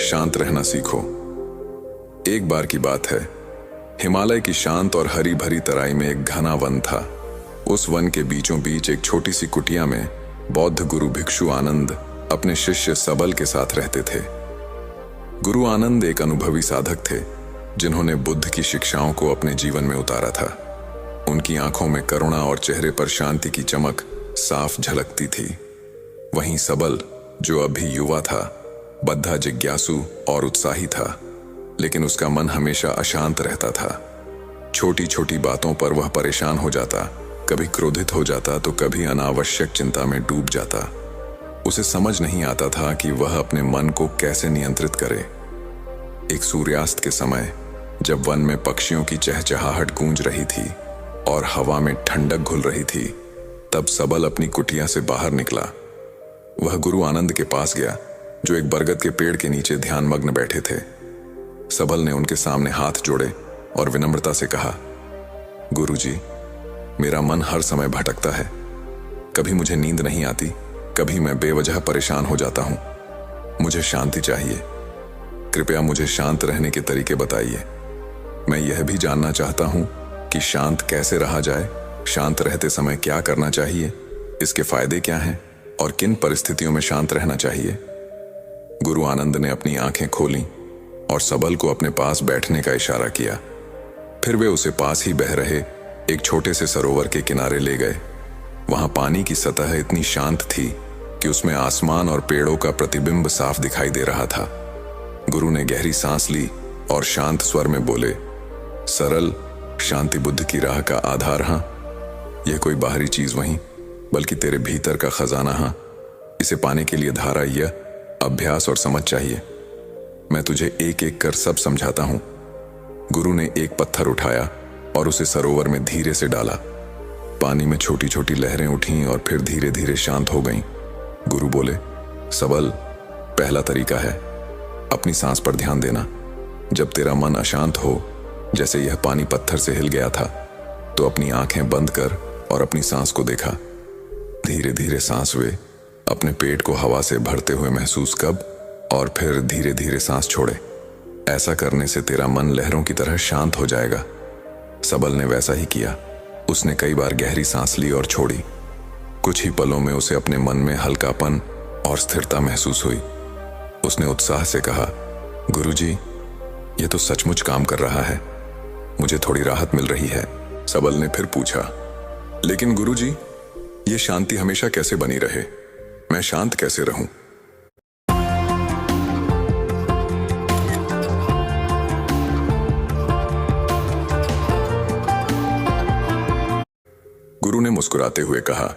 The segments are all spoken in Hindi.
शांत रहना सीखो। एक बार की बात है, हिमालय की शांत और हरी भरी तराई में एक घना वन था। उस वन के बीचों बीच एक छोटी सी कुटिया में बौद्ध गुरु भिक्षु आनंद अपने शिष्य सबल के साथ रहते थे। गुरु आनंद एक अनुभवी साधक थे जिन्होंने बुद्ध की शिक्षाओं को अपने जीवन में उतारा था। उनकी आंखों में करुणा और चेहरे पर शांति की चमक साफ झलकती थी। वहीं सबल, जो अभी युवा था, बद्धा, जिज्ञासु और उत्साही था, लेकिन उसका मन हमेशा अशांत रहता था। छोटी छोटी बातों पर वह परेशान हो जाता, कभी क्रोधित हो जाता तो कभी अनावश्यक चिंता में डूब जाता। उसे समझ नहीं आता था कि वह अपने मन को कैसे नियंत्रित करे। एक सूर्यास्त के समय, जब वन में पक्षियों की चहचहाहट गूंज रही थी और हवा में ठंडक घुल रही थी, तब सबल अपनी कुटिया से बाहर निकला। वह गुरु आनंद के पास गया, जो एक बरगद के पेड़ के नीचे ध्यानमग्न बैठे थे। सबल ने उनके सामने हाथ जोड़े और विनम्रता से कहा, गुरुजी, मेरा मन हर समय भटकता है। कभी मुझे नींद नहीं आती, कभी मैं बेवजह परेशान हो जाता हूं। मुझे शांति चाहिए। कृपया मुझे शांत रहने के तरीके बताइए। मैं यह भी जानना चाहता हूं कि शांत कैसे रहा जाए, शांत रहते समय क्या करना चाहिए, इसके फायदे क्या हैं और किन परिस्थितियों में शांत रहना चाहिए। गुरु आनंद ने अपनी आंखें खोलीं और सबल को अपने पास बैठने का इशारा किया। फिर वे उसे पास ही बह रहे एक छोटे से सरोवर के किनारे ले गए। वहां पानी की सतह इतनी शांत थी कि उसमें आसमान और पेड़ों का प्रतिबिंब साफ दिखाई दे रहा था। गुरु ने गहरी सांस ली और शांत स्वर में बोले, सरल शांति बुद्ध की राह का आधार। हां, यह कोई बाहरी चीज वहीं, बल्कि तेरे भीतर का खजाना। हां, इसे पाने के लिए धारा, यह अभ्यास और समझ चाहिए। मैं तुझे एक एक कर सब समझाता हूं। गुरु ने एक पत्थर उठाया और उसे सरोवर में धीरे से डाला। पानी में छोटी छोटी लहरें उठीं और फिर धीरे धीरे शांत हो गईं। गुरु बोले, सबल, पहला तरीका है अपनी सांस पर ध्यान देना। जब तेरा मन अशांत हो, जैसे यह पानी पत्थर से हिल गया था, तो अपनी आंखें बंद कर और अपनी सांस को देखा। धीरे धीरे सांस वे अपने पेट को हवा से भरते हुए महसूस कब, और फिर धीरे धीरे सांस छोड़े। ऐसा करने से तेरा मन लहरों की तरह शांत हो जाएगा। सबल ने वैसा ही किया। उसने कई बार गहरी सांस ली और छोड़ी। कुछ ही पलों में उसे अपने मन में हल्कापन और स्थिरता महसूस हुई। उसने उत्साह से कहा, गुरुजी, ये तो सचमुच काम कर रहा है। मुझे थोड़ी राहत मिल रही है। सबल ने फिर पूछा, लेकिन गुरुजी, ये शांति हमेशा कैसे बनी रहे? मैं शांत कैसे रहूं? गुरु ने मुस्कुराते हुए कहा,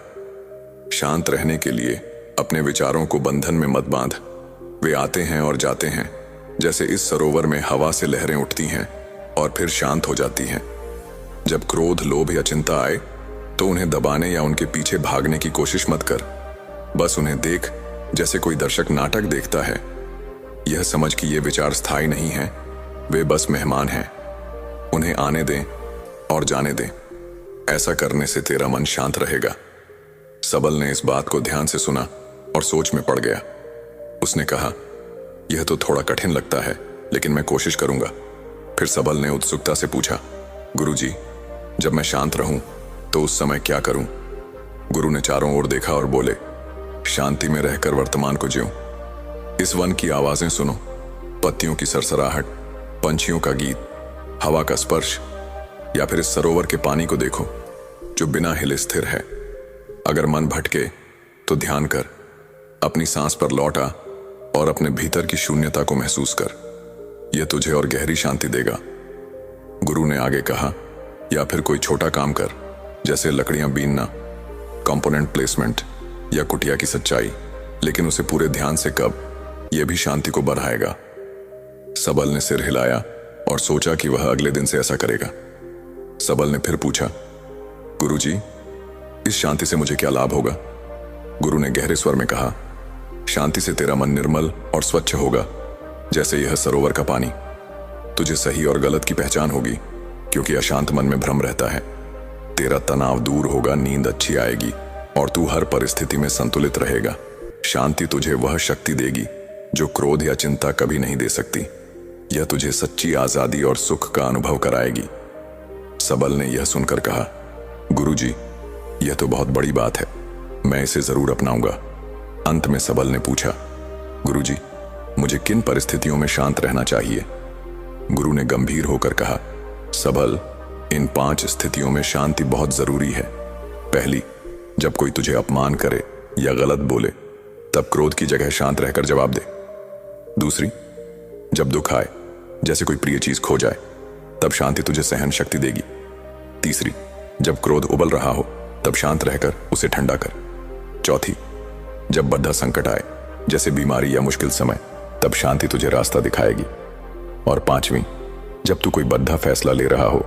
शांत रहने के लिए अपने विचारों को बंधन में मत बांध। वे आते हैं और जाते हैं, जैसे इस सरोवर में हवा से लहरें उठती हैं और फिर शांत हो जाती हैं। जब क्रोध, लोभ या चिंता आए तो उन्हें दबाने या उनके पीछे भागने की कोशिश मत कर। बस उन्हें देख, जैसे कोई दर्शक नाटक देखता है। यह समझ कि ये विचार स्थायी नहीं हैं, वे बस मेहमान हैं। उन्हें आने दें और जाने दें। ऐसा करने से तेरा मन शांत रहेगा। सबल ने इस बात को ध्यान से सुना और सोच में पड़ गया। उसने कहा, यह तो थोड़ा कठिन लगता है, लेकिन मैं कोशिश करूंगा। फिर सबल ने उत्सुकता से पूछा, गुरुजी, जब मैं शांत रहूं तो उस समय क्या करूं? गुरु ने चारों ओर देखा और बोले, शांति में रहकर वर्तमान को जियो। इस वन की आवाजें सुनो, पत्तियों की सरसराहट, पंछियों का गीत, हवा का स्पर्श, या फिर इस सरोवर के पानी को देखो जो बिना हिले स्थिर है। अगर मन भटके तो ध्यान कर, अपनी सांस पर लौटा और अपने भीतर की शून्यता को महसूस कर। यह तुझे और गहरी शांति देगा। गुरु ने आगे कहा, या फिर कोई छोटा काम कर, जैसे लकड़ियां बीनना, कंपोनेंट प्लेसमेंट या कुटिया की सच्चाई, लेकिन उसे पूरे ध्यान से कब, यह भी शांति को बढ़ाएगा। सबल ने सिर हिलाया और सोचा कि वह अगले दिन से ऐसा करेगा। सबल ने फिर पूछा, गुरुजी, इस शांति से मुझे क्या लाभ होगा? गुरु ने गहरे स्वर में कहा, शांति से तेरा मन निर्मल और स्वच्छ होगा, जैसे यह सरोवर का पानी। तुझे सही और गलत की पहचान होगी, क्योंकि अशांत मन में भ्रम रहता है। तेरा तनाव दूर होगा, नींद अच्छी आएगी और तू हर परिस्थिति में संतुलित रहेगा। शांति तुझे वह शक्ति देगी जो क्रोध या चिंता कभी नहीं दे सकती। यह तुझे सच्ची आजादी और सुख का अनुभव कराएगी। सबल ने यह सुनकर कहा, गुरुजी, यह तो बहुत बड़ी बात है, मैं इसे जरूर अपनाऊंगा। अंत में सबल ने पूछा, गुरुजी, मुझे किन परिस्थितियों में शांत रहना चाहिए? गुरु ने गंभीर होकर कहा, सबल, इन 5 स्थितियों में शांति बहुत जरूरी है। पहली, जब कोई तुझे अपमान करे या गलत बोले, तब क्रोध की जगह शांत रहकर जवाब दे। दूसरी, जब दुख आए, जैसे कोई प्रिय चीज खो जाए, तब शांति तुझे सहन शक्ति देगी। तीसरी, जब क्रोध उबल रहा हो, तब शांत रहकर उसे ठंडा कर। चौथी, जब बद्धा संकट आए, जैसे बीमारी या मुश्किल समय, तब शांति तुझे रास्ता दिखाएगी। और पांचवी, जब तू कोई बद्धा फैसला ले रहा हो,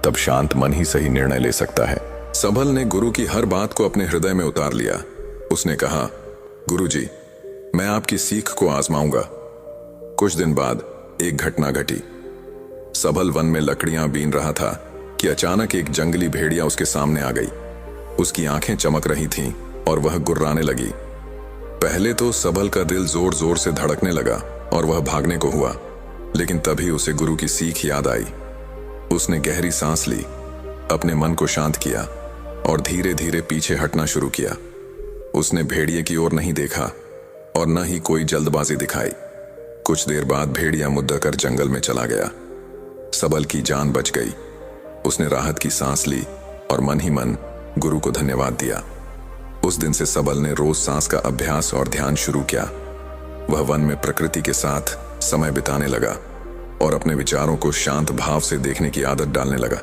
तब शांत मन ही सही निर्णय ले सकता है। सबल ने गुरु की हर बात को अपने हृदय में उतार लिया। उसने कहा, गुरुजी, मैं आपकी सीख को आजमाऊंगा। कुछ दिन बाद एक घटना घटी। सबल वन में लकड़ियां बीन रहा था कि अचानक एक जंगली भेड़िया उसके सामने आ गई। उसकी आंखें चमक रही थीं और वह गुर्राने लगी। पहले तो सबल का दिल जोर जोर से धड़कने लगा और वह भागने को हुआ, लेकिन तभी उसे गुरु की सीख याद आई। उसने गहरी सांस ली, अपने मन को शांत किया और धीरे धीरे पीछे हटना शुरू किया। उसने भेड़िए की ओर नहीं देखा और न ही कोई जल्दबाजी दिखाई। कुछ देर बाद भेड़िया मुद्दा कर जंगल में चला गया। सबल की जान बच गई। उसने राहत की सांस ली और मन ही मन गुरु को धन्यवाद दिया। उस दिन से सबल ने रोज सांस का अभ्यास और ध्यान शुरू किया। वह वन में प्रकृति के साथ समय बिताने लगा और अपने विचारों को शांत भाव से देखने की आदत डालने लगा।